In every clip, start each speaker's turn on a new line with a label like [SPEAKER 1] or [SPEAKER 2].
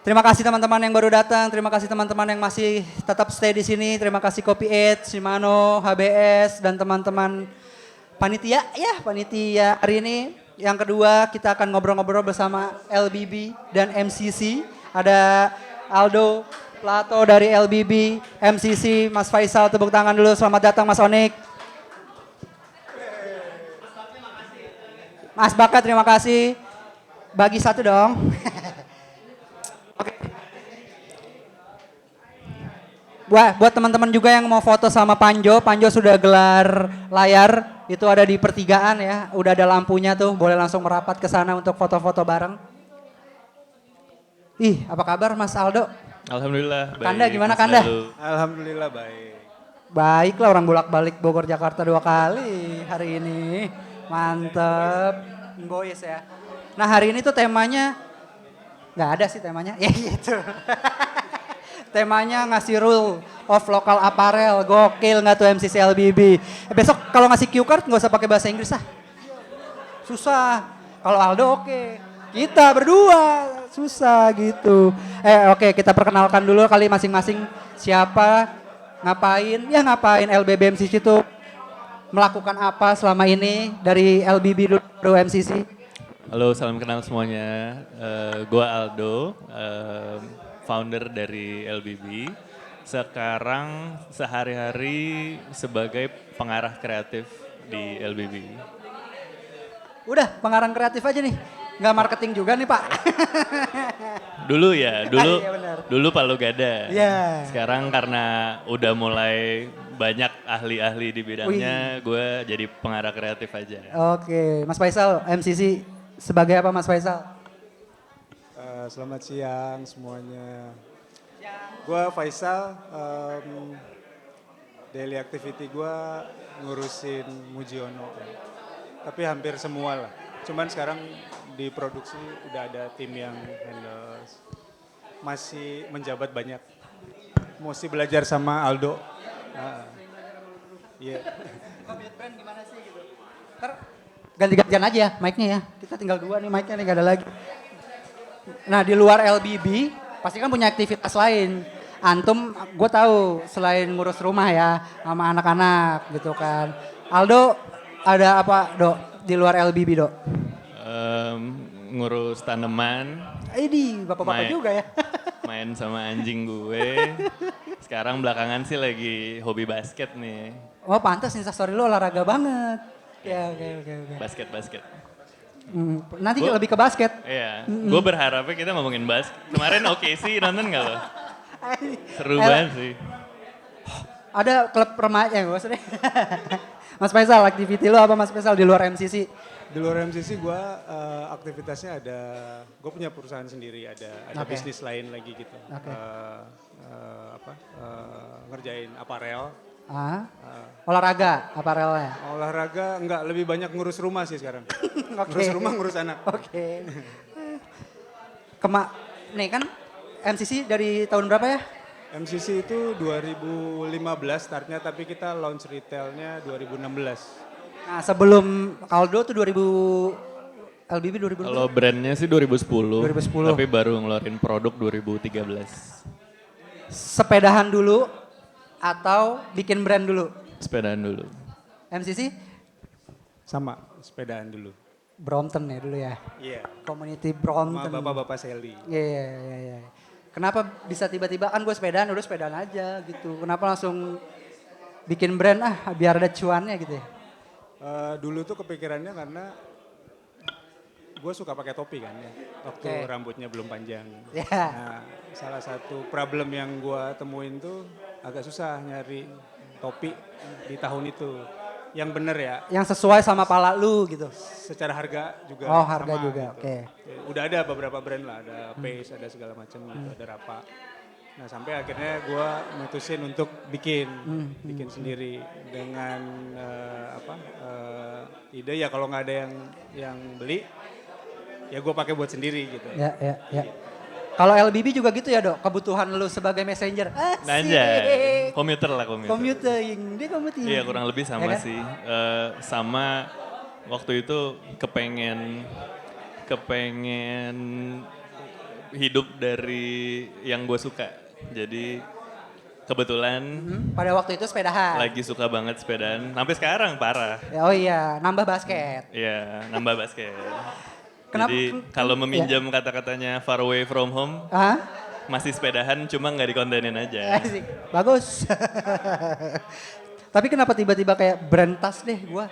[SPEAKER 1] Terima kasih teman-teman yang baru datang, terima kasih teman-teman yang masih tetap stay di sini, terima kasih Kopi Eats, Shimano, HBS, dan teman-teman panitia, panitia hari ini. Yang kedua kita akan ngobrol-ngobrol bersama LBB dan MCC. Ada Aldo Plato dari LBB, MCC, Mas Faisal, tepuk tangan dulu, selamat datang Mas Onik. Mas Baka terima kasih, bagi satu dong. Buat teman-teman juga yang mau foto sama Panjo, Panjo sudah gelar layar, itu ada di pertigaan ya, udah ada lampunya tuh, boleh langsung merapat ke sana untuk foto-foto bareng. Ih, apa kabar Mas Aldo?
[SPEAKER 2] Alhamdulillah baik.
[SPEAKER 1] Kanda gimana Kanda?
[SPEAKER 3] Alhamdulillah baik.
[SPEAKER 1] Baiklah, orang bolak-balik Bogor Jakarta 2 kali hari ini. Mantep, goyes ya. Nah hari ini tuh temanya, nggak ada sih temanya, ya gitu. Temanya ngasih rule of local apparel, gokil nggak tuh MCC LBB. Besok kalau ngasih cue card nggak usah pakai bahasa Inggris ah. Susah. Kalau Aldo oke. Kita berdua susah gitu. Oke, kita perkenalkan dulu kali masing-masing siapa, ngapain. Ya ngapain LBB MCC tuh melakukan apa selama ini dari LBB dulu MCC.
[SPEAKER 2] Halo, salam kenal semuanya. Gua Aldo, founder dari LBB. Sekarang sehari-hari sebagai pengarah kreatif di LBB.
[SPEAKER 1] Udah, pengarang kreatif aja nih. Nggak marketing juga nih Pak.
[SPEAKER 2] Dulu ya, dulu
[SPEAKER 1] Iya, benar.
[SPEAKER 2] dulu Palu Gada.
[SPEAKER 1] Iya.
[SPEAKER 2] Sekarang karena udah mulai banyak ahli-ahli di bidangnya, gue jadi pengarah kreatif aja.
[SPEAKER 1] Oke, Mas Faisal, MCC sebagai apa Mas Faisal?
[SPEAKER 3] Selamat siang semuanya. Gue Faisal, daily activity gue ngurusin Mujiono. Tapi hampir semua lah. Cuman sekarang di produksi udah ada tim yang handle. Masih menjabat banyak. Mesti belajar sama Aldo. Iya.
[SPEAKER 1] Komitmen gimana sih gitu? Ganti-gantian aja mic-nya ya. Kita tinggal 2 nih mic-nya nih, gak ada lagi. Nah di luar LBB pasti kan punya aktivitas lain. Antum gue tahu selain ngurus rumah ya sama anak-anak gitu kan. Aldo ada apa Dok di luar LBB Dok?
[SPEAKER 2] Ngurus tanaman.
[SPEAKER 1] Ini bapak-bapak juga ya.
[SPEAKER 2] Main sama anjing gue. Sekarang belakangan sih lagi hobi basket nih.
[SPEAKER 1] Oh pantas Instastory lo olahraga banget. Ya oke.
[SPEAKER 2] Basket.
[SPEAKER 1] Nanti lebih ke basket.
[SPEAKER 2] Iya, gue berharapnya kita ngomongin basket. Kemarin oke sih, nonton gak lo? Seru banget sih.
[SPEAKER 1] Ada klub remaja ya maksudnya. Mas Faisal, aktiviti lo apa Mas Faisal di luar MCC?
[SPEAKER 3] Di luar MCC gue aktivitasnya ada, gue punya perusahaan sendiri, ada
[SPEAKER 1] Oke.
[SPEAKER 3] bisnis lain lagi gitu.
[SPEAKER 1] Oke.
[SPEAKER 3] Ngerjain aparel.
[SPEAKER 1] Olahraga aparelnya.
[SPEAKER 3] Olahraga enggak, lebih banyak ngurus rumah sih sekarang.
[SPEAKER 1] Oke.
[SPEAKER 3] Ngurus rumah, ngurus anak.
[SPEAKER 1] Oke. Nih kan MCC dari tahun berapa ya?
[SPEAKER 3] MCC itu 2015 startnya, tapi kita launch retailnya 2016.
[SPEAKER 1] Nah sebelum Aldo tuh LBB 2000
[SPEAKER 2] Kalau brandnya sih 2010,
[SPEAKER 1] 2010.
[SPEAKER 2] tapi baru ngeluarin produk 2013.
[SPEAKER 1] Sepedahan dulu atau bikin brand dulu?
[SPEAKER 2] Sepedaan dulu.
[SPEAKER 1] MCC?
[SPEAKER 3] Sama, sepedaan dulu.
[SPEAKER 1] Brompton ya dulu ya?
[SPEAKER 3] Iya,
[SPEAKER 1] Community
[SPEAKER 3] sama
[SPEAKER 1] Brompton.
[SPEAKER 3] bapak-bapak Sally.
[SPEAKER 1] Iya. Kenapa bisa tiba-tiba kan gue sepedaan, udah sepedaan aja gitu. Kenapa langsung bikin brand biar ada cuannya gitu ya?
[SPEAKER 3] Dulu tuh kepikirannya karena gue suka pakai topi kan ya, waktu
[SPEAKER 1] Oke.
[SPEAKER 3] rambutnya belum panjang.
[SPEAKER 1] Ya.
[SPEAKER 3] Nah, salah satu problem yang gue temuin tuh agak susah nyari topi di tahun itu. Yang bener ya,
[SPEAKER 1] Yang sesuai sama pala lu gitu.
[SPEAKER 3] secara harga juga
[SPEAKER 1] Oh harga
[SPEAKER 3] sama
[SPEAKER 1] juga,
[SPEAKER 3] gitu.
[SPEAKER 1] oke.
[SPEAKER 3] Ya, udah ada beberapa brand lah, ada Pace, ada segala macam gitu, ada Rapa. Nah sampai akhirnya gue mutusin untuk bikin sendiri dengan ide ya kalau nggak ada yang beli, ya gue pakai buat sendiri gitu.
[SPEAKER 1] Ya. Kalau LBB juga gitu ya Dok, kebutuhan lu sebagai messenger.
[SPEAKER 2] Anjay, komuter lah komuter.
[SPEAKER 1] Commuting, dia commuting.
[SPEAKER 2] Iya kurang lebih sama
[SPEAKER 1] Ya kan?
[SPEAKER 2] sih. Sama waktu itu kepengen hidup dari yang gue suka. Jadi kebetulan
[SPEAKER 1] Pada waktu itu sepedahan.
[SPEAKER 2] lagi suka banget sepedaan. Sampai sekarang parah.
[SPEAKER 1] Ya, oh iya, nambah basket.
[SPEAKER 2] Iya, nambah basket.
[SPEAKER 1] Kenapa-
[SPEAKER 2] Jadi kalau meminjam kata-katanya far away from home,
[SPEAKER 1] Hah?
[SPEAKER 2] masih sepedahan cuma nggak dikontenin aja.
[SPEAKER 1] Asik. Bagus. Tapi kenapa tiba-tiba kayak brand tas deh gua?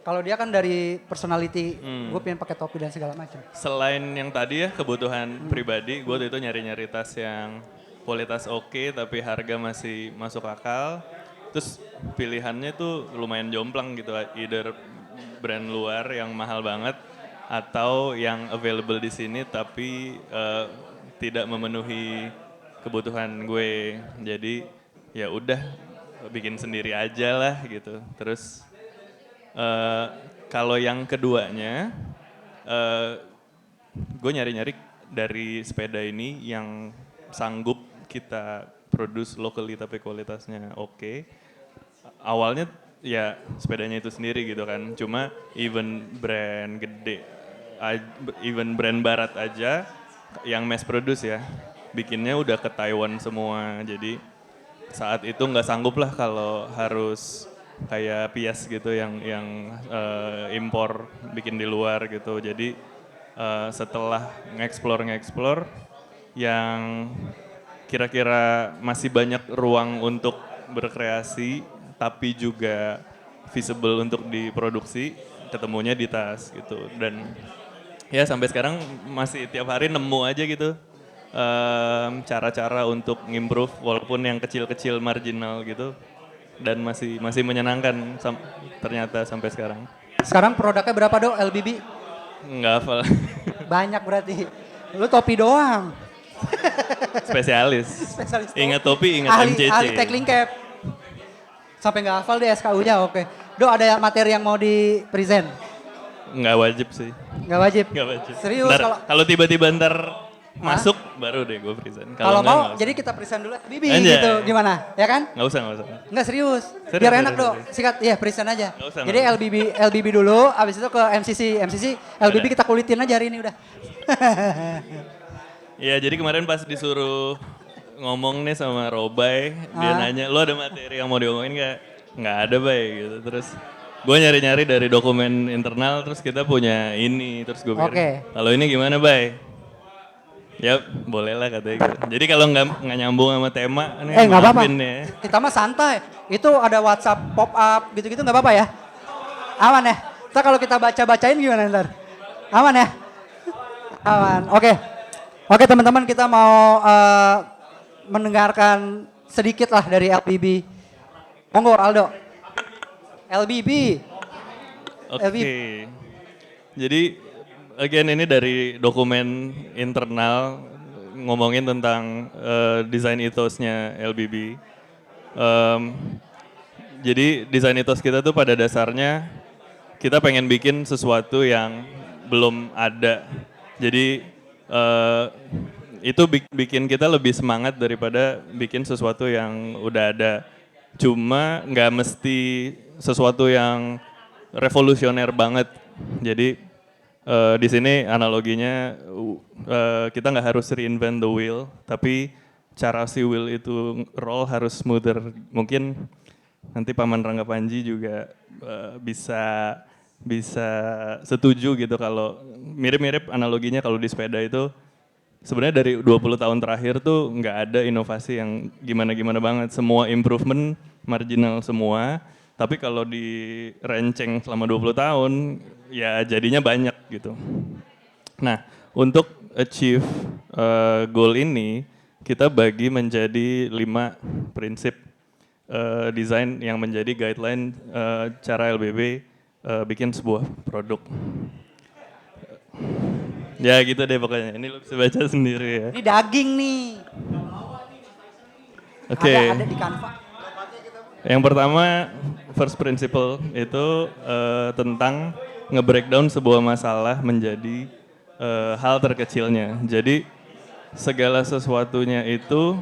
[SPEAKER 1] Kalau dia kan dari personality, gue pengen pakai topi dan segala macam.
[SPEAKER 2] Selain yang tadi ya kebutuhan pribadi, gue waktu itu nyari-nyari tas yang kualitas oke tapi harga masih masuk akal. Terus pilihannya tuh lumayan jomplang gitu, either brand luar yang mahal banget atau yang available di sini tapi tidak memenuhi kebutuhan gue. Jadi ya udah bikin sendiri aja lah gitu. Terus kalau yang keduanya, gue nyari-nyari dari sepeda ini yang sanggup kita produce locally tapi kualitasnya oke. Awalnya ya sepedanya itu sendiri gitu kan, cuma even brand gede, even brand barat aja yang mass produce ya, bikinnya udah ke Taiwan semua. Jadi saat itu nggak sanggup lah kalau harus kayak Pias gitu yang impor bikin di luar gitu. Jadi setelah nge-explore yang kira-kira masih banyak ruang untuk berkreasi tapi juga visible untuk diproduksi, ketemunya di tas gitu. Dan ya sampai sekarang masih tiap hari nemu aja gitu cara-cara untuk ngimprove walaupun yang kecil-kecil marginal gitu. Dan masih menyenangkan ternyata sampai sekarang.
[SPEAKER 1] Sekarang produknya berapa dok LBB?
[SPEAKER 2] Nggak hafal.
[SPEAKER 1] Banyak berarti. Lu topi doang.
[SPEAKER 2] Spesialis.
[SPEAKER 1] Spesialis topi.
[SPEAKER 2] Ingat topi, ingat MCC.
[SPEAKER 1] Ahli tackling cap. Sampai nggak hafal deh SKU-nya, oke. Dok ada materi yang mau di present?
[SPEAKER 2] Nggak wajib sih.
[SPEAKER 1] Nggak wajib?
[SPEAKER 2] Nggak wajib.
[SPEAKER 1] Serius
[SPEAKER 2] Kalau tiba-tiba ntar masuk baru deh gue present.
[SPEAKER 1] Kalau
[SPEAKER 2] nggak,
[SPEAKER 1] mau
[SPEAKER 2] nggak usah.
[SPEAKER 1] jadi kita present dulu Bibi
[SPEAKER 2] Anjay.
[SPEAKER 1] gitu, gimana? Ya kan?
[SPEAKER 2] Nggak usah.
[SPEAKER 1] Enggak serius.
[SPEAKER 2] Serius,
[SPEAKER 1] Biar
[SPEAKER 2] serius,
[SPEAKER 1] enak dok.
[SPEAKER 2] serius.
[SPEAKER 1] Sikat, iya present aja.
[SPEAKER 2] Nggak usah,
[SPEAKER 1] Jadi
[SPEAKER 2] nggak
[SPEAKER 1] LBB dulu, abis itu ke MCC LBB
[SPEAKER 2] Udah.
[SPEAKER 1] kita kulitin aja hari ini udah.
[SPEAKER 2] Iya jadi kemarin pas disuruh ngomong nih sama Robai, dia nanya, lo ada materi yang mau diomongin nggak? Nggak ada Bay gitu. Terus gue nyari-nyari dari dokumen internal, terus kita punya ini. Terus gue pikir,
[SPEAKER 1] Oke.
[SPEAKER 2] kalau ini gimana Bay? Ya boleh lah katanya gitu. Jadi kalau nggak nyambung sama tema, nih
[SPEAKER 1] Nggak apa-apa.
[SPEAKER 2] maafin ya.
[SPEAKER 1] Kita mah santai. Itu ada WhatsApp pop up gitu-gitu nggak apa-apa ya? Aman ya? Ntar kalau kita baca-bacain gimana ntar? Aman ya? Aman. Oke teman-teman, kita mau mendengarkan sedikit lah dari LBB. Monggo Aldo. LBB.
[SPEAKER 2] Oke. Jadi again ini dari dokumen internal ngomongin tentang desain ethosnya LBB. Jadi desain ethos kita tuh pada dasarnya kita pengen bikin sesuatu yang belum ada. Jadi itu bikin kita lebih semangat daripada bikin sesuatu yang udah ada. Cuma nggak mesti sesuatu yang revolusioner banget. Jadi di sini analoginya kita nggak harus reinvent the wheel, tapi cara si wheel itu roll harus smoother. Mungkin nanti Paman Rangga Panji juga bisa setuju gitu kalau mirip-mirip analoginya kalau di sepeda itu sebenarnya dari 20 tahun terakhir tuh nggak ada inovasi yang gimana-gimana banget. Semua improvement marginal semua. Tapi kalau direnceng selama 20 tahun, ya jadinya banyak gitu. Nah, untuk achieve goal ini, kita bagi menjadi 5 prinsip desain yang menjadi guideline cara LBB bikin sebuah produk. Ya gitu deh pokoknya, ini lu bisa baca sendiri ya.
[SPEAKER 1] Ini daging nih.
[SPEAKER 2] Oke.
[SPEAKER 1] Ada di Canva.
[SPEAKER 2] Yang pertama, first principle itu tentang nge-breakdown sebuah masalah menjadi hal terkecilnya. Jadi segala sesuatunya itu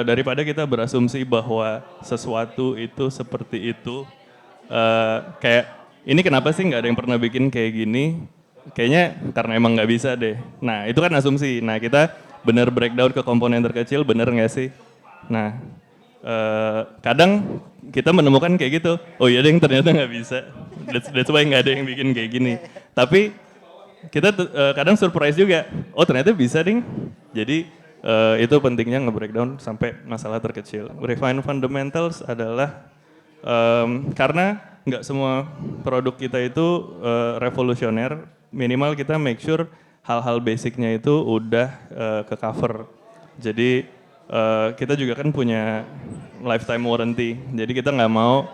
[SPEAKER 2] daripada kita berasumsi bahwa sesuatu itu seperti itu, kayak ini kenapa sih nggak ada yang pernah bikin kayak gini? Kayaknya karena emang nggak bisa deh. Nah itu kan asumsi. Nah kita bener breakdown ke komponen terkecil, bener nggak sih? Nah, kadang kita menemukan kayak gitu, oh iya deh ternyata nggak bisa, that's why nggak ada yang bikin kayak gini. Tapi kita kadang surprise juga, oh ternyata bisa ding. Jadi itu pentingnya nge-breakdown sampai masalah terkecil. Refine fundamentals adalah karena nggak semua produk kita itu revolusioner, minimal kita make sure hal-hal basicnya itu udah ke cover. Jadi kita juga kan punya lifetime warranty, jadi kita nggak mau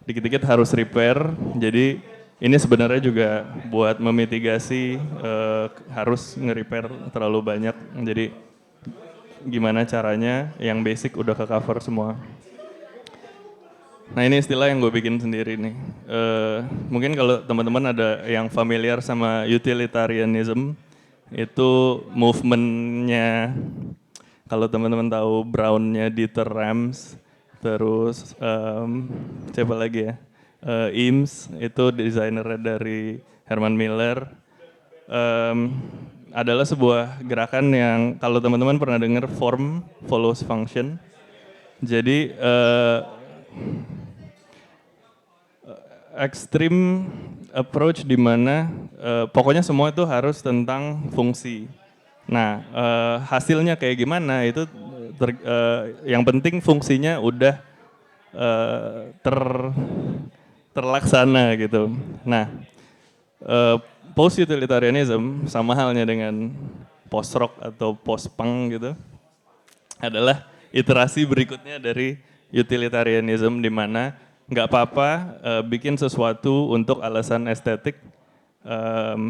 [SPEAKER 2] dikit-dikit harus repair. Jadi ini sebenarnya juga buat memitigasi harus nge-repair terlalu banyak. Jadi gimana caranya yang basic udah ke cover semua. Nah ini istilah yang gue bikin sendiri nih. Mungkin kalau teman-teman ada yang familiar sama utilitarianism, itu movementnya, kalau teman-teman tahu Brown-nya Dieter Rams, terus siapa lagi ya, Eames, itu desainernya dari Herman Miller, adalah sebuah gerakan yang kalau teman-teman pernah dengar form follows function. Jadi extreme approach di mana pokoknya semua itu harus tentang fungsi. Nah, hasilnya kayak gimana itu yang penting fungsinya udah terlaksana gitu. Nah, post utilitarianism sama halnya dengan post rock atau post punk gitu adalah iterasi berikutnya dari utilitarianism, di mana nggak apa-apa bikin sesuatu untuk alasan estetik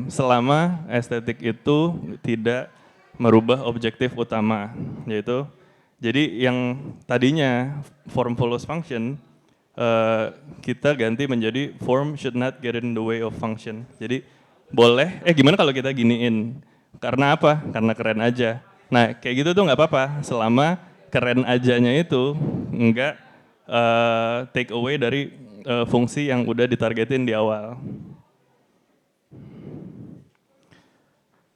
[SPEAKER 2] selama estetik itu tidak merubah objektif utama, yaitu jadi yang tadinya form follows function kita ganti menjadi form should not get in the way of function. Jadi boleh, gimana kalau kita giniin? Karena apa? Karena keren aja. Nah kayak gitu tuh nggak apa-apa selama keren ajanya itu nggak take away dari fungsi yang udah ditargetin di awal.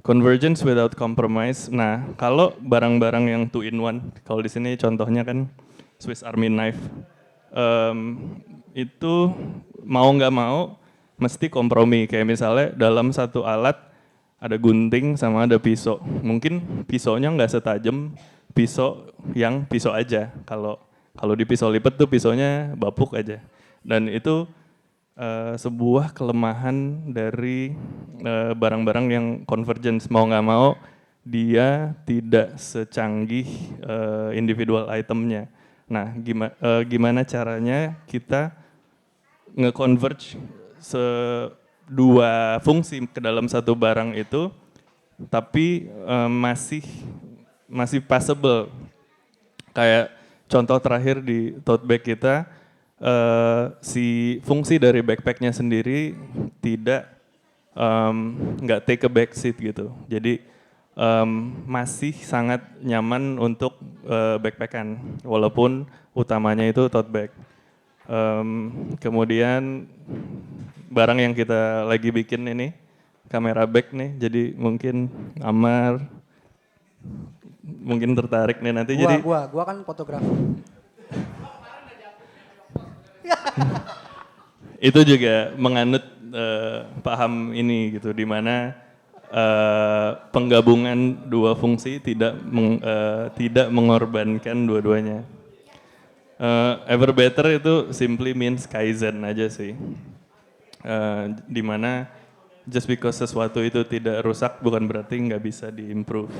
[SPEAKER 2] Convergence without compromise. Nah, kalau barang-barang yang 2-in-1, kalau di sini contohnya kan Swiss Army knife, itu mau nggak mau mesti kompromi. Kayak misalnya dalam satu alat ada gunting sama ada pisau. Mungkin pisaunya nggak setajam pisau yang pisau aja. Kalau di pisau lipat tuh pisaunya bapuk aja. Dan itu sebuah kelemahan dari barang-barang yang convergence. Mau nggak mau dia tidak secanggih individual itemnya. Nah, gimana caranya kita nge-converge dua fungsi ke dalam satu barang itu, tapi masih passable. Kayak contoh terakhir di tote bag kita, si fungsi dari backpacknya sendiri tidak nggak take a back seat gitu. Jadi masih sangat nyaman untuk backpackan, walaupun utamanya itu tote bag. Kemudian barang yang kita lagi bikin ini kamera bag nih, jadi mungkin Amar mungkin tertarik nih nanti.
[SPEAKER 1] Gua kan fotografer.
[SPEAKER 2] Itu juga menganut paham ini gitu, di mana penggabungan dua fungsi tidak mengorbankan dua-duanya. Ever better itu simply means kaizen aja sih. Di mana just because sesuatu itu tidak rusak bukan berarti nggak bisa diimprove.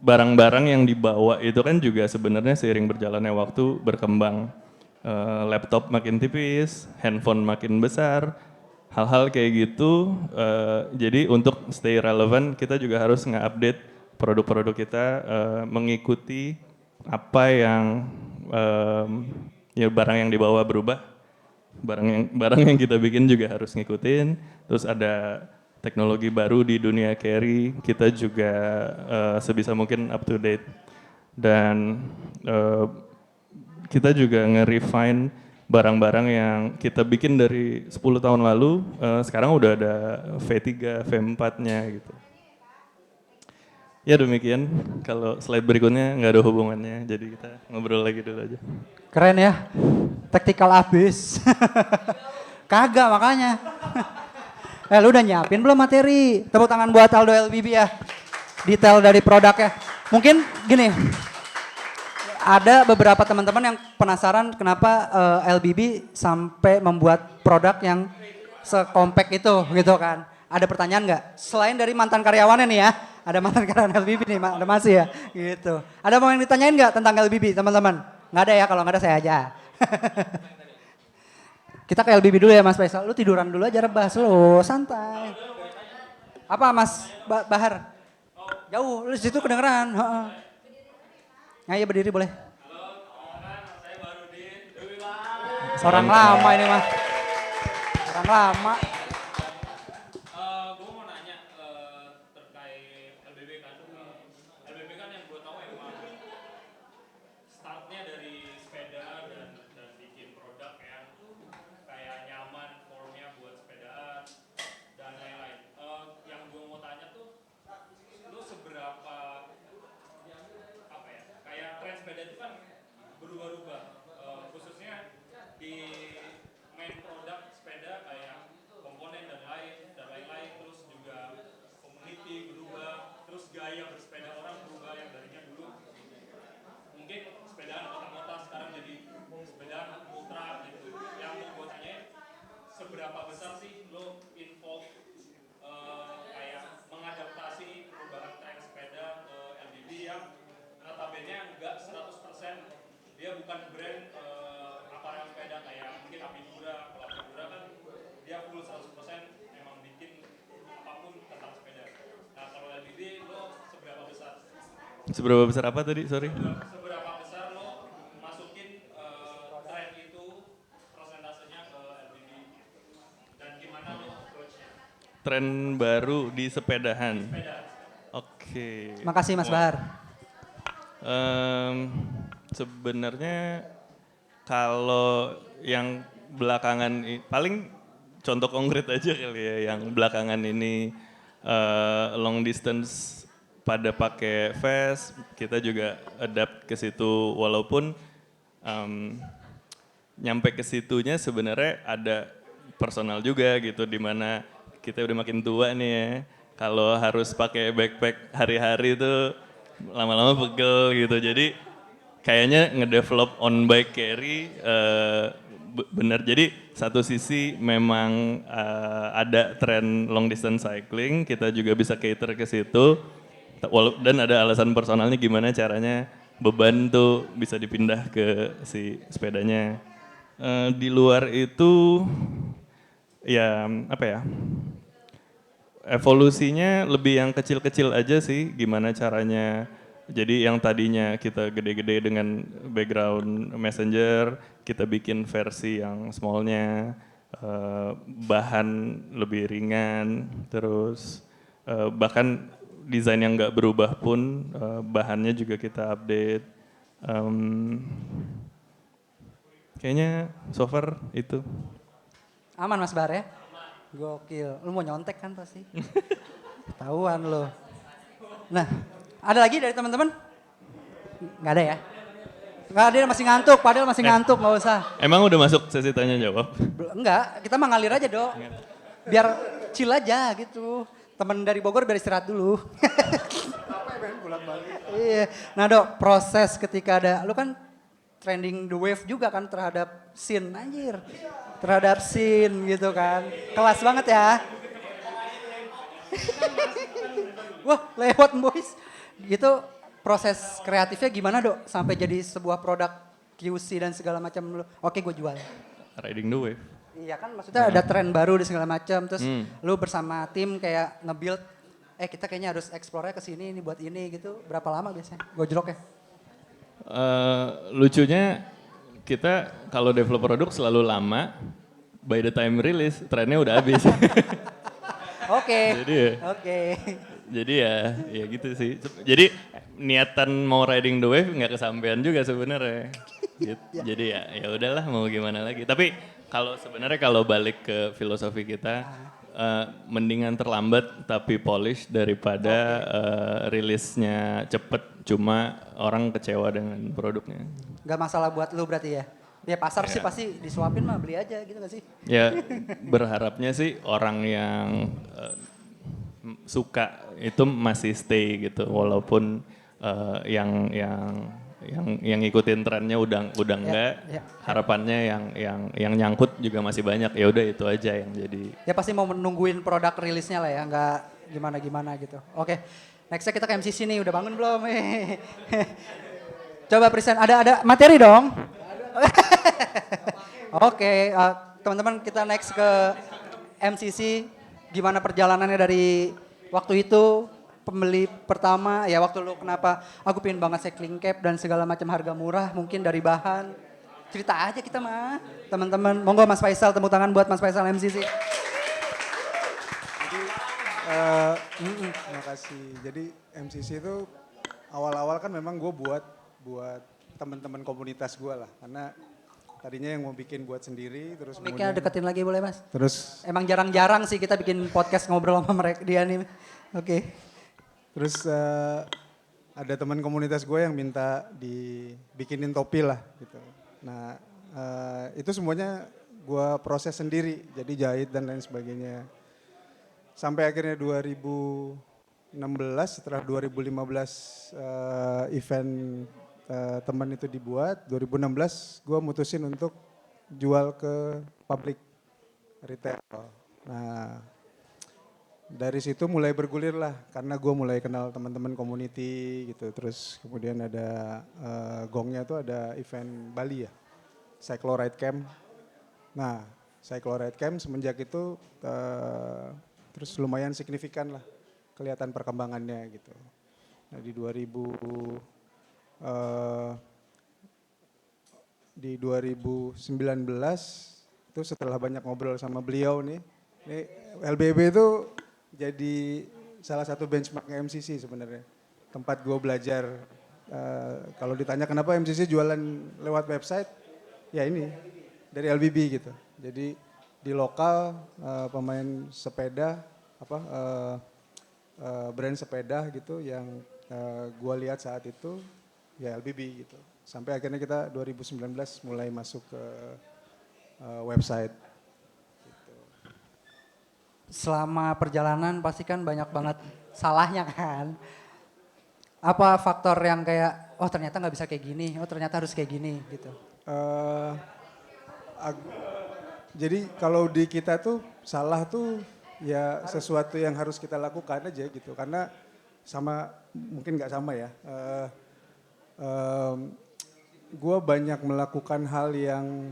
[SPEAKER 2] Barang-barang yang dibawa itu kan juga sebenarnya seiring berjalannya waktu berkembang. Laptop makin tipis, handphone makin besar, hal-hal kayak gitu. Jadi untuk stay relevant kita juga harus nge-update produk-produk kita mengikuti apa yang ya barang yang dibawa berubah, barang yang kita bikin juga harus ngikutin. Terus ada teknologi baru di dunia carry, kita juga sebisa mungkin up to date. Dan kita juga nge-refine barang-barang yang kita bikin dari 10 tahun lalu, sekarang udah ada V3, V4-nya gitu. Ya demikian, kalau slide berikutnya nggak ada hubungannya, jadi kita ngobrol lagi dulu aja.
[SPEAKER 1] Keren ya, taktikal abis. Kagak makanya. Lu udah nyiapin belum materi? Tepuk tangan buat Aldo LBB ya. Detail dari produknya. Mungkin gini, ada beberapa teman-teman yang penasaran kenapa LBB sampai membuat produk yang sekompak itu gitu kan. Ada pertanyaan nggak? Selain dari mantan karyawannya nih ya, ada mantan karyawan LBB nih, ada masih ya gitu. Ada mau yang ditanyain nggak tentang LBB teman-teman? Nggak ada ya, kalau nggak ada saya aja. Kita ke LBB dulu ya Mas Faisal, lu tiduran dulu aja rebah, lu santai. Apa Mas Bahar? Jauh, lu di situ kedengeran. Nah iya berdiri boleh. Orang lama ini mah. Orang lama.
[SPEAKER 4] Gue mau nanya terkait LBB kan. LBB kan yang gue tahu emang startnya dari sepeda dan bikin produk yang kayak nyaman, formnya buat sepedaan dan lain-lain. Yang gue mau tanya tuh, lu seberapa apa ya? Kayak tren sepeda itu kan berubah-ubah, khususnya di main produk sepeda kayak komponen dan lain-lain, terus juga community berubah, terus gaya bersepeda orang berubah yang darinya dulu mungkin sepedaan kota-kota sekarang jadi sepedaan ultra gitu. Yang mau gue tanyain, seberapa besar sih lo involve kayak mengadaptasi perubahan tren sepeda ke LBB yang notabene enggak 100% dia bukan brand aparel sepeda kayak mungkin Apidura. Kalau Apidura kan dia full 100% memang bikin apapun tentang sepeda. Nah kalau LBB lo seberapa besar?
[SPEAKER 2] Seberapa besar apa tadi, sorry?
[SPEAKER 4] Seberapa besar lo masukin tren itu persentasenya ke LBB dan gimana lo approach-nya?
[SPEAKER 2] Tren baru di sepedahan. Oke.
[SPEAKER 1] Makasih Mas Bahar.
[SPEAKER 2] Sebenarnya kalau yang belakangan paling contoh konkret aja kali ya, yang belakangan ini long distance pada pakai vest, kita juga adapt ke situ walaupun nyampe ke situnya sebenarnya ada personal juga gitu, di mana kita udah makin tua nih ya. Kalau harus pakai backpack hari-hari itu lama-lama pegel gitu. Jadi kayaknya ngedevelop on bike carry bener. Jadi satu sisi memang ada tren long distance cycling, kita juga bisa cater ke situ. Dan ada alasan personalnya gimana caranya beban tuh bisa dipindah ke si sepedanya. Di luar itu ya apa ya, evolusinya lebih yang kecil-kecil aja sih, gimana caranya. Jadi yang tadinya kita gede-gede dengan background messenger, kita bikin versi yang smallnya, bahan lebih ringan, terus bahkan desain yang nggak berubah pun bahannya juga kita update. Kayaknya so far itu.
[SPEAKER 1] Aman Mas Bahar ya? Gokil, lu mau nyontek kan pasti? Ketahuan lo. Nah, ada lagi dari teman-teman? Nggak ada ya? Nggak ada, masih ngantuk, padahal masih ngantuk, nggak usah.
[SPEAKER 2] Emang udah masuk sesi tanya jawab?
[SPEAKER 1] Enggak, kita mah ngalir aja dok. Biar chill aja gitu. Temen dari Bogor biar istirahat dulu. Iya. Nah dok, proses ketika ada, lu kan trending the wave juga kan terhadap scene, anjir. Terhadap scene gitu kan. Kelas banget ya. Wah lewat boys. Gitu proses kreatifnya gimana dok? Sampai jadi sebuah produk QC dan segala macam. Oke gue jual.
[SPEAKER 2] Riding the wave.
[SPEAKER 1] Iya kan maksudnya ada tren baru di segala macam. Terus lu bersama tim kayak nge-build. Kita kayaknya harus explore-nya ke sini ini buat ini gitu. Berapa lama biasanya gojloknya?
[SPEAKER 2] Lucunya kita kalau develop produk selalu lama, by the time release trennya udah habis.
[SPEAKER 1] Oke.
[SPEAKER 2] Jadi ya gitu sih. Jadi niatan mau riding the wave nggak kesampaian juga sebenarnya. Jadi ya udahlah mau gimana lagi. Tapi sebenarnya kalau balik ke filosofi kita, mendingan terlambat tapi polish daripada rilisnya cepet cuma orang kecewa dengan produknya.
[SPEAKER 1] Gak masalah buat lu berarti ya? Ya pasar sih
[SPEAKER 2] Ya.
[SPEAKER 1] pasti disuapin mah beli aja gitu gak sih?
[SPEAKER 2] Ya berharapnya sih orang yang suka itu masih stay gitu, walaupun yang ngikutin trennya udah enggak,
[SPEAKER 1] ya.
[SPEAKER 2] harapannya yang nyangkut juga masih banyak. Ya udah itu aja yang jadi.
[SPEAKER 1] Ya pasti mau menungguin produk rilisnya lah ya, nggak gimana-gimana gitu. Oke, nextnya kita ke MCC nih, udah bangun belum? Coba present, ada materi dong? Oke, teman-teman kita next ke MCC. Gimana perjalanannya dari waktu itu, pembeli pertama, ya waktu lu kenapa aku pengen banget cycling cap dan segala macam harga murah, mungkin dari bahan. Cerita aja kita mah, teman-teman. Monggo Mas Faisal, tepuk tangan buat Mas Faisal MCC.
[SPEAKER 3] Terima kasih. Jadi MCC itu awal-awal kan memang gue buat teman-teman komunitas gue lah. Karena tadinya yang mau bikin buat sendiri, terus
[SPEAKER 1] Mic-nya deketin lagi boleh Mas?
[SPEAKER 3] terus
[SPEAKER 1] Emang jarang-jarang sih kita bikin podcast ngobrol sama mereka dia nih. Oke.
[SPEAKER 3] terus ada teman komunitas gue yang minta dibikinin topi lah gitu. Nah itu semuanya gue proses sendiri, jadi jahit dan lain sebagainya. Sampai akhirnya 2016, setelah 2015 event teman itu dibuat, 2016 gue mutusin untuk jual ke public retail. Nah dari situ mulai bergulir lah, karena gue mulai kenal teman-teman community gitu. Terus kemudian ada gongnya tuh ada event Bali ya, Cyclo Ride Camp. Nah Cyclo Ride Camp semenjak itu terus lumayan signifikan lah kelihatan perkembangannya gitu. Nah di 2019 itu setelah banyak ngobrol sama beliau nih LBB itu jadi salah satu benchmark MCC sebenarnya. Tempat gue belajar, kalau ditanya kenapa MCC jualan lewat website, ya ini dari LBB gitu. Jadi di lokal pemain sepeda, brand sepeda gitu yang gue lihat saat itu ya LBB gitu. Sampai akhirnya kita 2019 mulai masuk ke website.
[SPEAKER 1] Selama perjalanan pasti kan banyak banget salahnya kan. Apa faktor yang kayak, oh ternyata nggak bisa kayak gini, oh ternyata harus kayak gini gitu.
[SPEAKER 3] Jadi kalau di kita tuh salah tuh ya sesuatu yang harus kita lakukan aja gitu. Karena sama, mungkin nggak sama ya. Gue banyak melakukan hal yang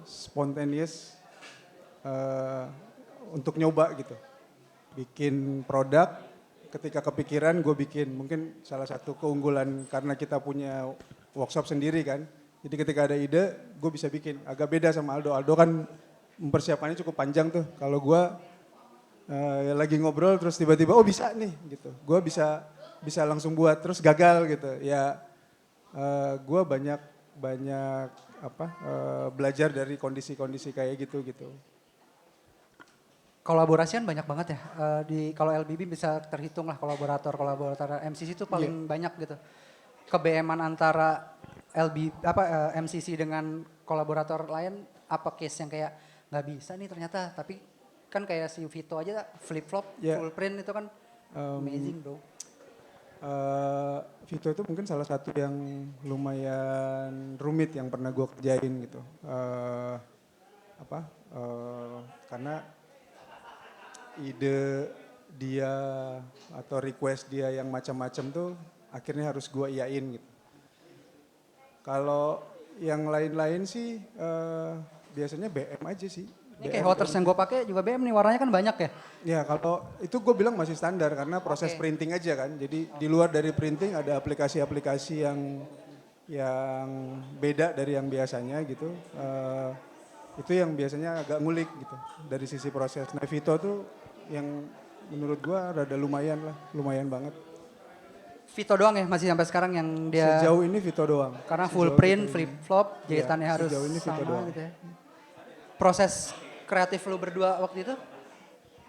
[SPEAKER 3] spontaneous untuk nyoba gitu. Bikin produk, ketika kepikiran gue bikin. Mungkin salah satu keunggulan karena kita punya workshop sendiri kan. Jadi ketika ada ide, gue bisa bikin. Agak beda sama Aldo. Aldo kan mempersiapkannya cukup panjang tuh. Kalau gue lagi ngobrol terus tiba-tiba, oh bisa nih gitu. Gue bisa langsung buat, terus gagal gitu. Ya gue banyak belajar dari kondisi-kondisi kayak gitu.
[SPEAKER 1] Kolaborasian banyak banget ya. Kalau LBB bisa terhitung lah kolaborator MCC itu paling banyak gitu. Ke-BM-an antara MCC dengan kolaborator lain, apa case yang kayak nggak bisa nih ternyata, tapi kan kayak si Vito aja flip flop full print itu kan amazing bro.
[SPEAKER 3] Vito itu mungkin salah satu yang lumayan rumit yang pernah gue kerjain gitu. Karena ide dia atau request dia yang macam-macam tuh akhirnya harus gue iyain gitu. Kalau yang lain-lain sih biasanya BM aja sih.
[SPEAKER 1] Ini kayak Hoters yang gue pakai juga BM nih, warnanya kan banyak ya.
[SPEAKER 3] Ya kalau itu gue bilang masih standar karena proses printing aja kan. Jadi di luar dari printing ada aplikasi-aplikasi yang beda dari yang biasanya gitu. Itu yang biasanya agak ngulik gitu dari sisi proses. Nah Vito tuh yang menurut gue rada lumayan banget.
[SPEAKER 1] Vito doang ya masih sampai sekarang yang dia
[SPEAKER 3] Sejauh ini Vito doang.
[SPEAKER 1] karena full
[SPEAKER 3] Sejauh
[SPEAKER 1] print,
[SPEAKER 3] Vito
[SPEAKER 1] flip
[SPEAKER 3] ini.
[SPEAKER 1] flop,
[SPEAKER 3] Iya,
[SPEAKER 1] jahitannya harus
[SPEAKER 3] sejauh ini Vito
[SPEAKER 1] sama
[SPEAKER 3] doang.
[SPEAKER 1] gitu ya. Proses kreatif lu berdua waktu itu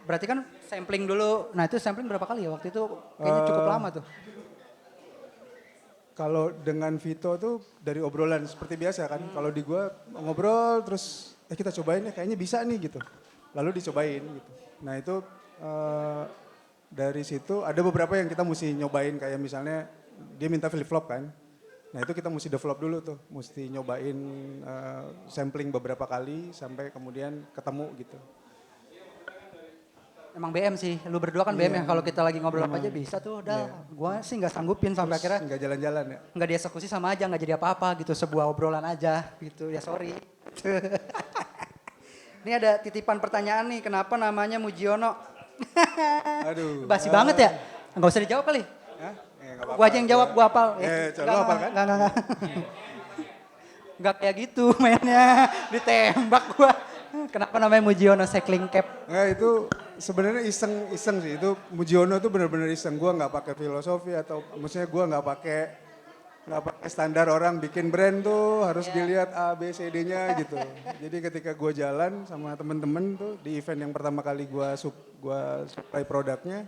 [SPEAKER 1] berarti kan sampling dulu. Nah, itu sampling berapa kali ya waktu itu? Kayaknya cukup lama tuh.
[SPEAKER 3] Kalau dengan Vito tuh dari obrolan seperti biasa kan. Kalau di gua ngobrol terus kita cobain ya kayaknya bisa nih gitu. Lalu dicobain gitu. Nah itu dari situ ada beberapa yang kita mesti nyobain kayak misalnya dia minta flip flop kan. Nah itu kita mesti develop dulu tuh. Mesti nyobain sampling beberapa kali sampai kemudian ketemu gitu.
[SPEAKER 1] Emang BM sih, lu berdua kan BM ya. Kalau kita lagi ngobrol apa aja bisa tuh udah. Gua sih nggak sanggupin sampai akhirnya
[SPEAKER 3] Nggak jalan-jalan ya.
[SPEAKER 1] nggak dieksekusi sama aja, nggak jadi apa-apa gitu, sebuah obrolan aja gitu, ya sorry. Ini ada titipan pertanyaan nih, kenapa namanya Mujiono?
[SPEAKER 3] Aduh.
[SPEAKER 1] Basi banget ya? Nggak usah dijawab kali.
[SPEAKER 3] Hah? Nggak
[SPEAKER 1] Gua aja yang jawab, gua hafal.
[SPEAKER 3] coba lu hafal kan?
[SPEAKER 1] Nggak. Nggak kayak gitu mainnya, ditembak gua. Kenapa namanya Mujiono Cycling Cap?
[SPEAKER 3] Nggak itu sebenarnya iseng sih. Itu Mujiono itu benar-benar iseng. Gua nggak pakai filosofi atau maksudnya gua nggak pakai standar orang bikin brand tuh harus dilihat A B C D-nya gitu. Jadi ketika gua jalan sama temen-temen tuh di event yang pertama kali gua supply produknya,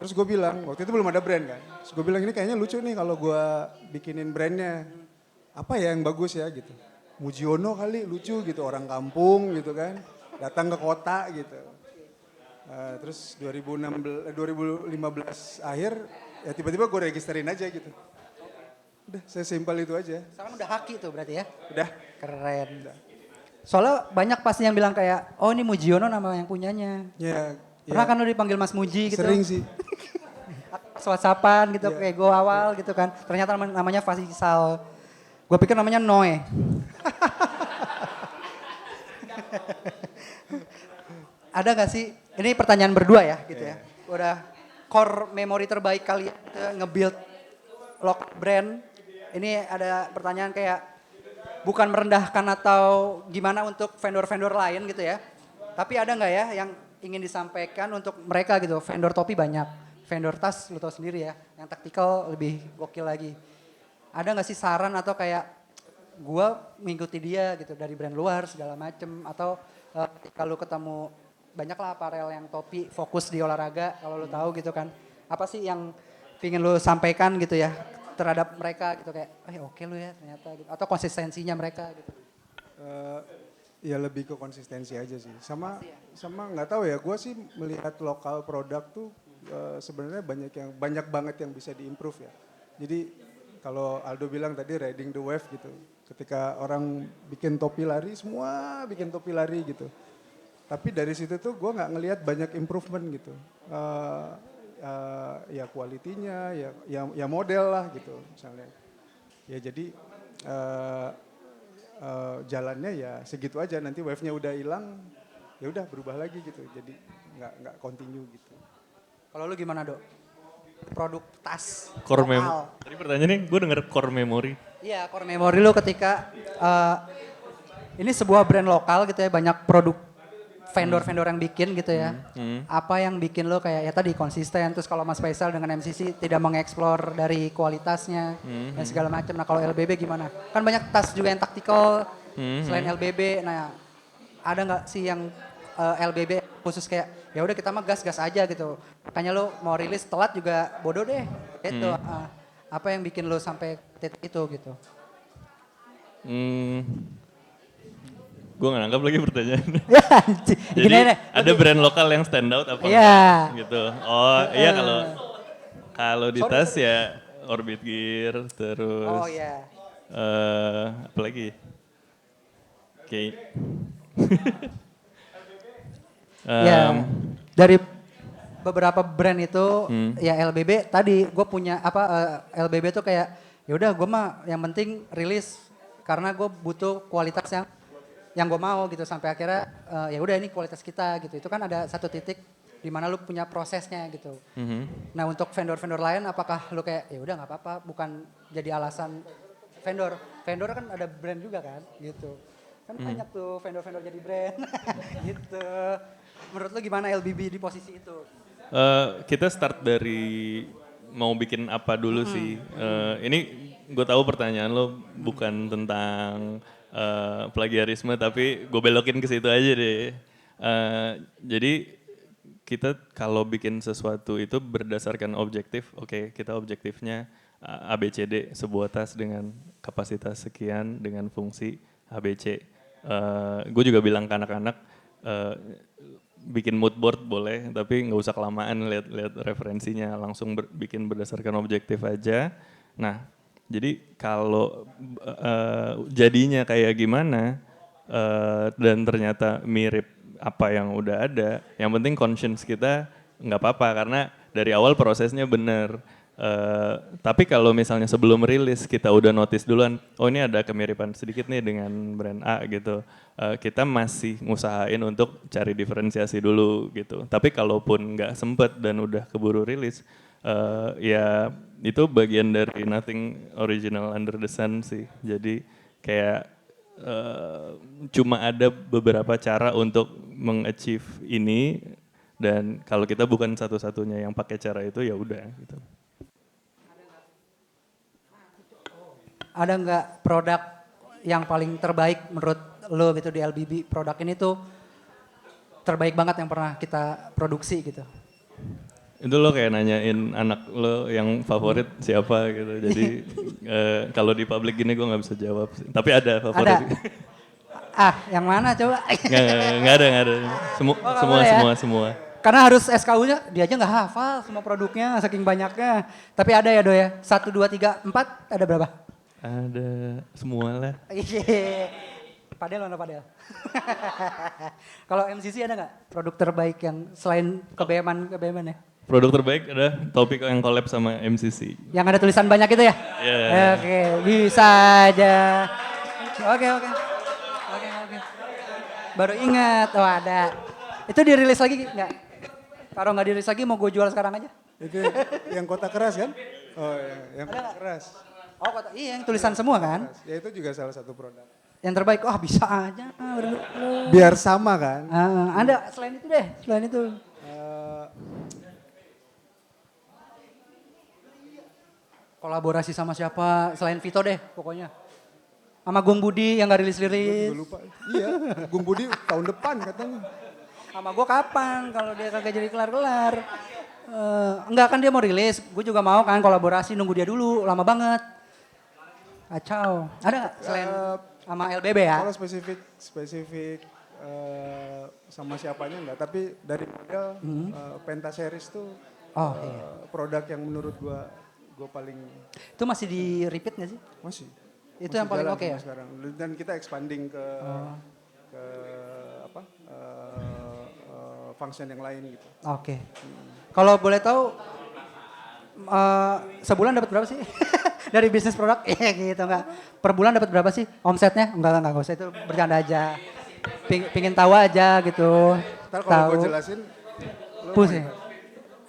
[SPEAKER 3] terus gue bilang waktu itu belum ada brand kan. Terus gue bilang ini kayaknya lucu nih kalau gua bikinin brandnya. Apa ya yang bagus ya gitu. Mujiono kali lucu gitu, orang kampung gitu kan, datang ke kota gitu. Terus 2015 akhir ya tiba-tiba gue registerin aja gitu. Udah sesimpel itu aja.
[SPEAKER 1] Sekarang udah haki tuh berarti ya?
[SPEAKER 3] Udah.
[SPEAKER 1] Keren. Soalnya banyak pasti yang bilang kayak, oh ini Mujiono nama yang punyanya.
[SPEAKER 3] Ya,
[SPEAKER 1] Pernah kan lu dipanggil Mas Muji gitu?
[SPEAKER 3] sering sih.
[SPEAKER 1] Pas WhatsAppan gitu,
[SPEAKER 3] Iya.
[SPEAKER 1] kayak gue awal gitu kan. Ternyata namanya Faisal. Gue pikir namanya Noe. Ada gak sih, ini pertanyaan berdua ya gitu ya. Udah core memory terbaik kalian nge-build local brand. Ini ada pertanyaan kayak bukan merendahkan atau gimana untuk vendor-vendor lain gitu ya. Tapi ada nggak ya yang ingin disampaikan untuk mereka gitu. Vendor topi banyak, vendor tas lu tau sendiri ya. Yang taktikal lebih gokil lagi. Ada nggak sih saran atau kayak gua mengikuti dia gitu dari brand luar segala macem. Atau ketika lu ketemu banyak lah aparel yang topi fokus di olahraga kalau lu tahu gitu kan. Apa sih yang pingin lu sampaikan gitu ya terhadap mereka gitu kayak, oke lu ya ternyata gitu. Atau konsistensinya mereka gitu.
[SPEAKER 3] Ya lebih ke konsistensi aja sih. Sama nggak tahu ya. Gue sih melihat lokal produk tuh sebenarnya banyak banget yang bisa diimprove ya. Jadi kalau Aldo bilang tadi riding the wave gitu. Ketika orang bikin topi lari, semua bikin topi lari gitu. Tapi dari situ tuh gue nggak ngelihat banyak improvement gitu. Ya kualitinya, ya model lah gitu misalnya. Ya jadi jalannya ya segitu aja. Nanti wave-nya udah hilang, ya udah berubah lagi gitu. Jadi nggak continue gitu.
[SPEAKER 1] Kalau lu gimana Dok? Produk tas
[SPEAKER 2] Core
[SPEAKER 1] lokal.
[SPEAKER 2] memory. Tadi pertanyaannya gue denger core memory.
[SPEAKER 1] Iya, core memory lu ketika ini sebuah brand lokal gitu ya, banyak produk vendor-vendor yang bikin gitu ya. Apa yang bikin lo kayak ya tadi konsisten, terus kalau Mas Faisal dengan MCC tidak mengeksplor dari kualitasnya dan segala macam. Nah kalau LBB gimana? Kan banyak tas juga yang taktikal selain LBB. Nah ada nggak sih yang LBB khusus kayak ya udah kita mah gas-gas aja gitu. Makanya lo mau rilis telat juga bodoh deh. Gitu. Apa yang bikin lo sampai titik itu gitu?
[SPEAKER 2] Gue gak nangkap lagi pertanyaannya.
[SPEAKER 1] Ya, anjing.
[SPEAKER 2] Jadi
[SPEAKER 1] Gini deh.
[SPEAKER 2] ada brand lokal yang stand out apa
[SPEAKER 1] Iya.
[SPEAKER 2] enggak gitu. Oh iya kalau di tas ya Orbit Gear terus.
[SPEAKER 1] Oh iya.
[SPEAKER 2] Apa lagi? Oke.
[SPEAKER 1] Ya, dari beberapa brand itu ya LBB tadi gue punya LBB tuh kayak ya udah gue mah yang penting rilis karena gue butuh kualitas yang gue mau gitu sampai akhirnya ya udah ini kualitas kita gitu. Itu kan ada satu titik di mana lu punya prosesnya gitu. Nah untuk vendor-vendor lain apakah lu kayak ya udah nggak apa-apa bukan jadi alasan vendor kan ada brand juga kan gitu. Kan banyak tuh vendor-vendor jadi brand gitu. Menurut lu gimana LBB di posisi itu?
[SPEAKER 2] Kita start dari mau bikin apa dulu sih. Ini gue tahu pertanyaan lo bukan tentang plagiarisme, tapi gue belokin ke situ aja deh. Jadi kita kalau bikin sesuatu itu berdasarkan objektif, oke, kita objektifnya ABCD, sebuah tas dengan kapasitas sekian dengan fungsi ABC. Gue juga bilang ke anak-anak, bikin mood board boleh, tapi nggak usah kelamaan lihat referensinya, langsung bikin berdasarkan objektif aja. Nah, jadi kalau jadinya kayak gimana dan ternyata mirip apa yang udah ada, yang penting conscience kita nggak apa-apa karena dari awal prosesnya bener. Tapi kalau misalnya sebelum rilis kita udah notice duluan, oh ini ada kemiripan sedikit nih dengan brand A gitu. Kita masih ngusahain untuk cari diferensiasi dulu gitu. Tapi kalaupun nggak sempet dan udah keburu rilis, ya itu bagian dari nothing original under the sun sih. Jadi kayak cuma ada beberapa cara untuk mengachieve ini dan kalau kita bukan satu-satunya yang pakai cara itu ya udah gitu.
[SPEAKER 1] Ada nggak produk yang paling terbaik menurut lo gitu di LBB? Produk ini tuh terbaik banget yang pernah kita produksi gitu.
[SPEAKER 2] Itu lo kayak nanyain anak lo yang favorit siapa gitu. Jadi kalau di publik gini gue nggak bisa jawab sih. Tapi ada favorit.
[SPEAKER 1] Ada. Yang mana coba?
[SPEAKER 2] Nggak ada. Semua.
[SPEAKER 1] Karena harus SKU-nya, dia aja nggak hafal semua produknya, saking banyaknya. Tapi ada ya Do ya, 1, 2, 3, 4, ada berapa?
[SPEAKER 2] Ada semua lah.
[SPEAKER 1] Padel mana Padel? Kalau MCC ada nggak produk terbaik yang selain kebeman ya?
[SPEAKER 2] Produk terbaik ada topik yang collab sama MCC.
[SPEAKER 1] Yang ada tulisan banyak itu ya?
[SPEAKER 2] Iya.
[SPEAKER 1] Oke, bisa aja. Oke. Baru ingat, oh ada. Itu dirilis lagi nggak? Kalau nggak dirilis lagi mau gue jual sekarang aja?
[SPEAKER 3] Itu yang kota keras kan? Oh yang kota keras.
[SPEAKER 1] Oh iya yang tulisan semua kan?
[SPEAKER 3] Ya itu juga salah satu produk.
[SPEAKER 1] Yang terbaik, bisa aja.
[SPEAKER 3] Biar sama kan?
[SPEAKER 1] Ada selain itu deh, selain itu. Kolaborasi sama siapa? Selain Vito deh pokoknya. Sama Gung Budi yang gak rilis-rilis.
[SPEAKER 3] Gue lupa. Iya, Gung Budi tahun depan katanya.
[SPEAKER 1] Sama gue kapan kalau dia kagak jadi kelar-kelar. Enggak kan dia mau rilis, gue juga mau kan kolaborasi nunggu dia dulu, lama banget. Kacau. Ada gak selain sama LBB ya?
[SPEAKER 3] Kalau spesifik sama siapanya enggak, tapi dari model Penta Series tuh produk yang menurut gue paling.
[SPEAKER 1] Itu masih di repeat gak sih?
[SPEAKER 3] Masih.
[SPEAKER 1] Itu yang paling oke ya?
[SPEAKER 3] Sekarang. Dan kita expanding ke function yang lain gitu.
[SPEAKER 1] Oke. Kalau boleh tahu sebulan dapat berapa sih? Dari bisnis produk? Gitu enggak. Per bulan dapat berapa sih omsetnya? Enggak usah, itu bercanda aja. Pingin tahu aja gitu.
[SPEAKER 3] Ntar kalau gue jelasin,
[SPEAKER 1] pusing.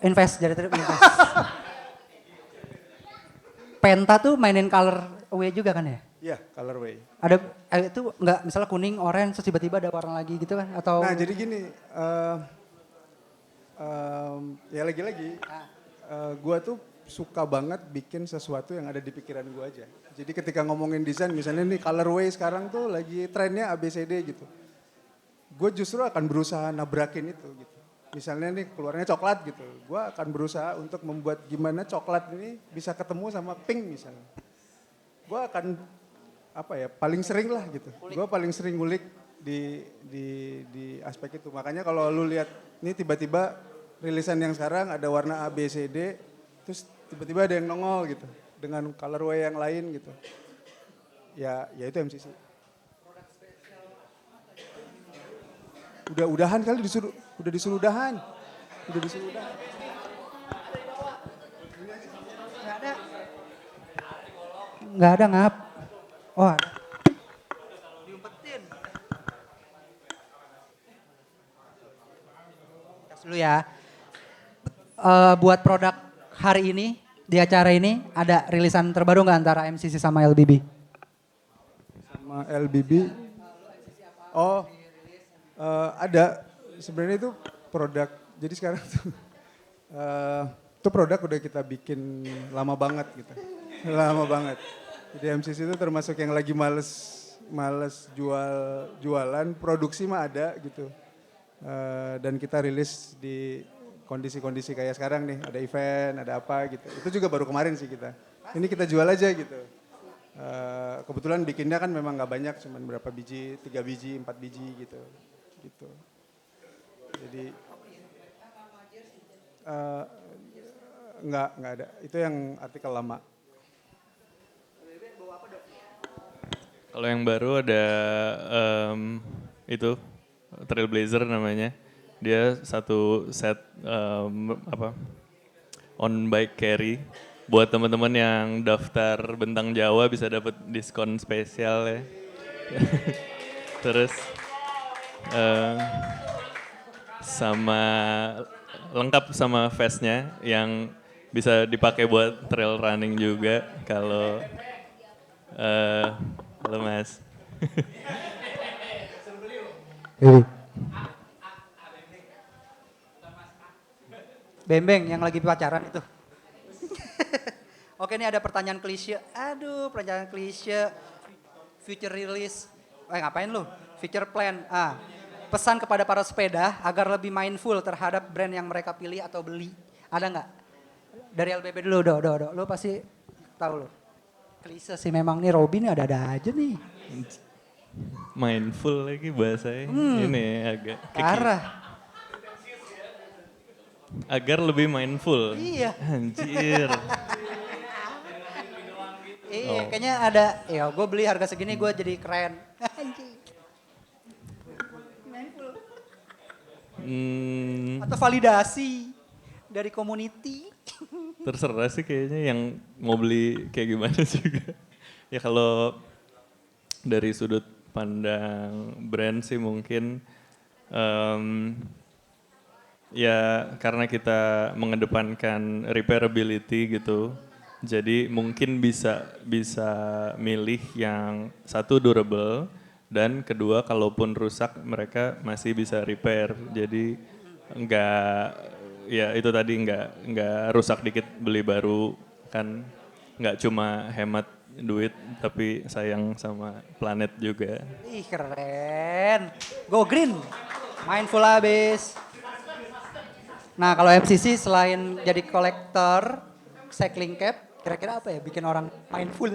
[SPEAKER 1] Invest, jadi invest. Penta tuh mainin colorway juga kan ya?
[SPEAKER 3] Iya, colorway.
[SPEAKER 1] Ada itu enggak misalnya kuning, orange, terus tiba-tiba ada warna lagi gitu kan? Atau?
[SPEAKER 3] Nah jadi gini, ya lagi-lagi, gue tuh suka banget bikin sesuatu yang ada di pikiran gue aja. Jadi ketika ngomongin desain, misalnya nih colorway sekarang tuh lagi trennya ABCD gitu. Gue justru akan berusaha nabrakin itu gitu. Misalnya nih keluarnya coklat gitu. Gue akan berusaha untuk membuat gimana coklat ini bisa ketemu sama pink misalnya. Gue akan paling sering lah gitu. Gue paling sering ngulik di aspek itu. Makanya kalau lu lihat ini tiba-tiba rilisan yang sekarang ada warna A, B, C, D, terus tiba-tiba ada yang nongol gitu dengan colorway yang lain gitu. Ya itu MCC. Udahan kali udah disuruh udahan.
[SPEAKER 1] Nggak ada ngap. Oh ada. Diumpetin. Tes dulu ya. Buat produk hari ini, di acara ini ada rilisan terbaru nggak antara MCC sama LBB?
[SPEAKER 3] Sama LBB? Oh, ada. Sebenarnya itu produk, jadi sekarang tuh Itu produk udah kita bikin lama banget gitu. Lama banget. Jadi MCC itu termasuk yang lagi males jualan, produksi mah ada gitu. Dan kita rilis di kondisi-kondisi kayak sekarang nih, ada event, ada apa gitu. Itu juga baru kemarin sih kita. Ini kita jual aja gitu. Kebetulan bikinnya kan memang nggak banyak, cuman berapa biji, 3 biji, 4 biji gitu. Jadi nggak ada. Itu yang artikel lama.
[SPEAKER 2] Kalau yang baru ada itu Trailblazer namanya. Dia satu set on bike carry. Buat teman-teman yang daftar Bentang Jawa bisa dapat diskon spesial ya. Terus sama lengkap sama vestnya yang bisa dipakai buat trail running juga kalau halo Mas.
[SPEAKER 1] Bembeng yang lagi pacaran itu. Oke, ini ada pertanyaan klise. Aduh, pertanyaan klise. Future release. Ngapain lu? Future plan. Pesan kepada para sepeda agar lebih mindful terhadap brand yang mereka pilih atau beli. Ada nggak? Dari LBB dulu, do. Lu pasti tahu lo. Klise sih memang nih, Robin ada aja nih.
[SPEAKER 2] Mindful lagi bahasanya. Ini agak
[SPEAKER 1] Parah.
[SPEAKER 2] agar lebih mindful.
[SPEAKER 1] Iya.
[SPEAKER 2] Anjir.
[SPEAKER 1] Iya, kayaknya ada. Ya, gue beli harga segini gue jadi keren. Atau validasi dari community.
[SPEAKER 2] Terserah sih kayaknya yang mau beli kayak gimana juga. Ya kalau dari sudut pandang brand sih mungkin ya karena kita mengedepankan repairability gitu. Jadi mungkin bisa milih yang satu durable dan kedua kalaupun rusak mereka masih bisa repair. Jadi ya itu tadi nggak rusak dikit beli baru kan, nggak cuma hemat duit tapi sayang sama planet juga.
[SPEAKER 1] Ih keren. Go green. Mindful abis. Nah kalau MCC selain jadi kolektor cycling cap, kira-kira apa ya bikin orang mindful?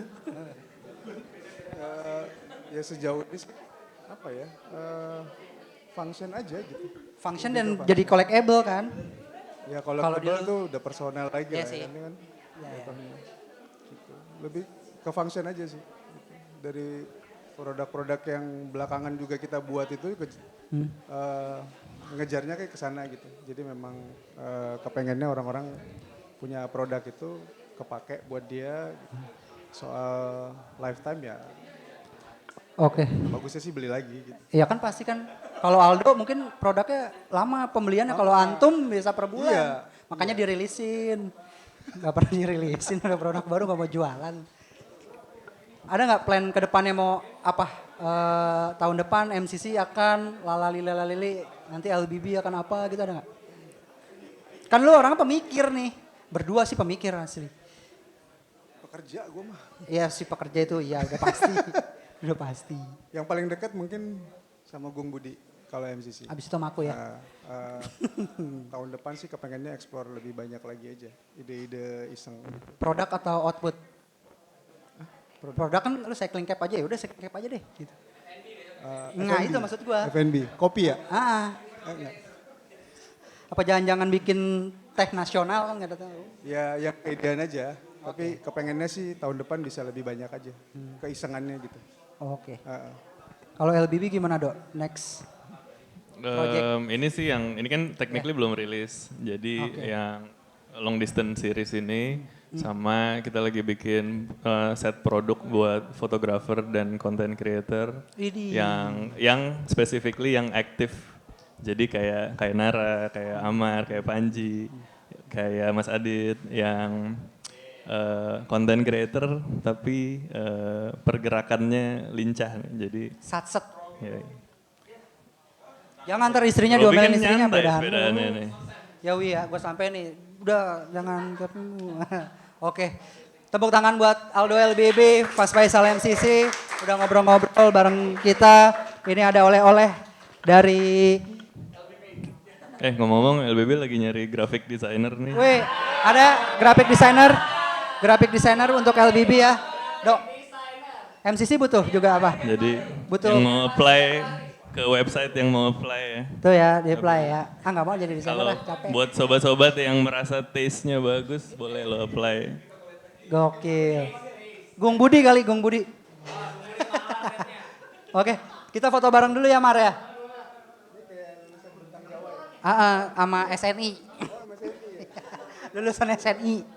[SPEAKER 3] Ya sejauh ini sih, apa ya, function aja gitu.
[SPEAKER 1] Function dan jadi collectible kan?
[SPEAKER 3] Ya collectible tuh udah personal lagi
[SPEAKER 1] Iya
[SPEAKER 3] lah
[SPEAKER 1] sih.
[SPEAKER 3] kan.
[SPEAKER 1] Iya.
[SPEAKER 3] Gitu. Lebih ke function aja sih. Gitu. Dari produk-produk yang belakangan juga kita buat itu ngejarnya kayak ke sana gitu. Jadi memang kepengennya orang-orang punya produk itu kepake buat dia. Soal lifetime ya
[SPEAKER 1] Oke.
[SPEAKER 3] bagusnya sih beli lagi gitu.
[SPEAKER 1] Iya kan pasti kan. Kalau Aldo mungkin produknya lama pembeliannya. Kalau Antum bisa per bulan.
[SPEAKER 3] Iya.
[SPEAKER 1] Makanya dirilisin. Gak pernah dirilisin ada produk baru gak mau jualan. Ada nggak plan ke depannya mau apa? Tahun depan MCC akan lalalili nanti LBB akan apa gitu ada nggak? Kan lu orangnya pemikir nih. Berdua sih pemikir asli.
[SPEAKER 3] Pekerja gue mah.
[SPEAKER 1] Iya si pekerja itu iya udah pasti. Udah pasti.
[SPEAKER 3] Yang paling dekat mungkin sama Gung Budi kalau MCC.
[SPEAKER 1] Abis itu sama aku ya.
[SPEAKER 3] Tahun depan sih kepengennya explore lebih banyak lagi aja. Ide-ide iseng.
[SPEAKER 1] Produk atau output? Produk kan lu cycling cap aja ya udah cycling cap aja deh gitu. Nah
[SPEAKER 3] F&B.
[SPEAKER 1] itu maksud gua.
[SPEAKER 3] F&B. Kopi ya?
[SPEAKER 1] Enggak. Apa jangan-jangan bikin teh nasional kan nggak ada tahu.
[SPEAKER 3] Ya yang idean aja. Tapi kepengennya sih tahun depan bisa lebih banyak aja. Keisengannya gitu.
[SPEAKER 1] Oke. Kalau LBB gimana Dok? Next.
[SPEAKER 2] Ini sih yang ini kan technically belum rilis. Jadi yang long distance series ini sama kita lagi bikin set produk buat fotografer dan content creator
[SPEAKER 1] Ini.
[SPEAKER 2] yang specifically yang aktif. Jadi kayak Nara, kayak Amar, kayak Panji, kayak Mas Adit yang content creator tapi pergerakannya lincah. Jadi
[SPEAKER 1] Satset.
[SPEAKER 2] ya.
[SPEAKER 1] Jangan ntar istrinya
[SPEAKER 2] Robi
[SPEAKER 1] diomelin
[SPEAKER 2] kan
[SPEAKER 1] istrinya
[SPEAKER 2] nyantai
[SPEAKER 1] bedaannya
[SPEAKER 2] bedaannya nih.
[SPEAKER 1] Ya Wi ya, gue sampai nih. Udah, jangan ketemu. Oke, tepuk tangan buat Aldo LBB, Mas Faisal MCC, udah ngobrol-ngobrol bareng kita. Ini ada oleh-oleh dari,
[SPEAKER 2] Ngomong-ngomong LBB lagi nyari graphic designer nih.
[SPEAKER 1] wih, ada graphic designer untuk LBB ya. Dok, MCC butuh juga apa?
[SPEAKER 2] Jadi
[SPEAKER 1] Betul.
[SPEAKER 2] yang mau apply ke website yang mau apply ya.
[SPEAKER 1] Tuh ya, di apply ya. Ah nggak mau jadi desainer
[SPEAKER 2] Kalau
[SPEAKER 1] lah, capek.
[SPEAKER 2] buat sobat-sobat yang merasa taste-nya bagus, boleh lo apply.
[SPEAKER 1] Gokil. Gung Budi kali, Gung Budi. Oke, kita foto bareng dulu ya Mar ya. Sama SNI. Lulusan SNI.